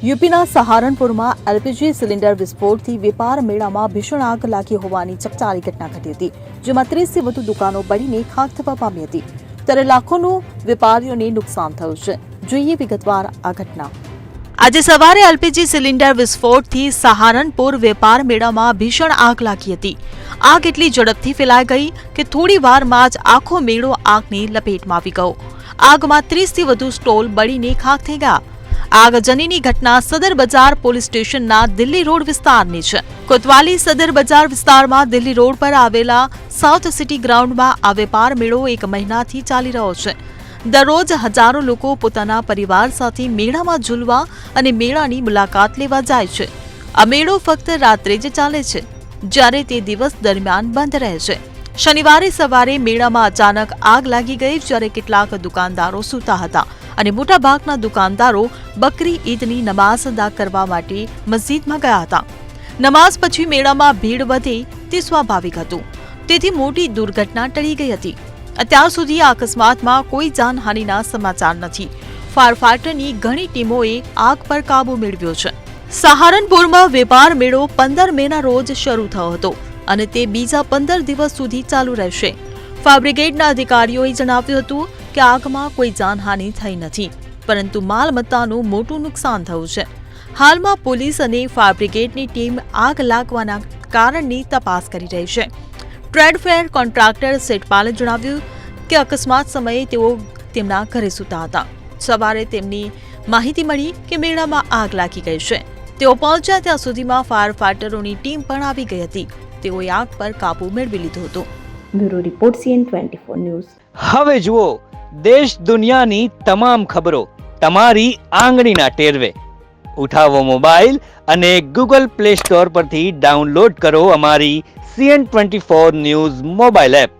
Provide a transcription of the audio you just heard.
યુપીના સહારનપુરમાં LPG cylinder વિસ્ફોટથી વેપાર મેળામાં ભીષણ આગ લાગી હોવાની ચકચારી ઘટના ઘટી હતી, જેમાં 30થી વધુ દુકાનો બળીને ખાખ થવા પામી હતી, ત્યારે લાખોનું વેપારીઓને નુકસાન થયું છે. જોઈએ વિગતવાર આ ઘટના. આજે સવારે એલપીજી સિલિન્ડર વિસ્ફોટથી સહારનપુર વેપાર મેળામાં ભીષણ આગ લાગી હતી. આગ એટલી ઝડપથી ફેલાઈ ગઈ કે થોડી વારમાં જ આખો મેળો આગની લપેટમાં આવી ગયો. આગમાં 30થી વધુ સ્ટોલ બળીને ખાખ થઈ ગયા. આગજનીની ઘટના સદર બજાર પોલીસ સ્ટેશનના દિલ્હી રોડ વિસ્તારની છે. કોતવાલી સદર બજાર વિસ્તારમાં દિલ્હી રોડ પર આવેલા સાઉથ સિટી ગ્રાઉન્ડમાં આ વેપાર મેળો એક મહિનાથી ચાલી રહ્યો છે. દરરોજ હજારો લોકો પોતાના પરિવાર સાથે મેળામાં ઝૂલવા અને મેળાની મુલાકાત લેવા જાય છે. આ મેળો ફક્ત રાત્રે જ ચાલે છે, જ્યારે તે દિવસ દરમિયાન બંધ રહે છે. શનિવારે સવારે મેળામાં અચાનક આગ લાગી ગઈ, જ્યારે કેટલાક દુકાનદારો સૂતા હતા અને મોટાભાગના દુકાનદારો બકરી ઈદની નમાઝ અદા કરવા માટે મસ્જિદમાં ગયા હતા. નમાઝ પછી મેળામાં ભીડ વધે તે સ્વાભાવિક હતું, તેથી મોટી દુર્ઘટના ટળી ગઈ હતી. અત્યાર સુધી આ અકસ્માતમાં કોઈ જાનહાનિના સમાચાર નથી. ફાયર ફાઈટરની ઘણી ટીમોએ આગ પર કાબુ મેળવ્યો છે. સહારનપુરમાં વેપાર મેળો 15 મેના રોજ શરૂ થયો હતો અને તે બીજા 15 દિવસ સુધી ચાલુ રહેશે. ફાયર બ્રિગેડના અધિકારીઓએ જણાવ્યું હતું કે આગમાં કોઈ જાનહાનિ થઈ નથી, પરંતુ માલમત્તાનું મોટું નુકસાન થયું છે. હાલમાં પોલીસ અને ફાયર બ્રિગેડની ટીમ આગ લાગવાના કારણની તપાસ કરી રહી છે. ટ્રેડફેર કોન્ટ્રાક્ટર સેઠપાલે જણાવ્યું કે અકસ્માત સમયે તેઓ તેમના ઘરે સૂતા હતા. સવારે તેમની માહિતી મળી કે મેળામાં આગ લાગી ગઈ છે. તેઓ પહોંચ્યા ત્યાં સુધીમાં ફાયર ફાઈટરોની ટીમ પણ આવી ગઈ હતી. તેઓએ આગ પર કાબુ મેળવી લીધો હતો. Bureau report CN24 news. હવે જુઓ દેશ દુનિયાની તમામ ખબરો તમારી આંગળીના ટેરવે. ઉઠાવો મોબાઈલ અને Google Play Store પરથી ડાઉનલોડ કરો અમારી CN24 ન્યૂઝ મોબાઈલ એપ.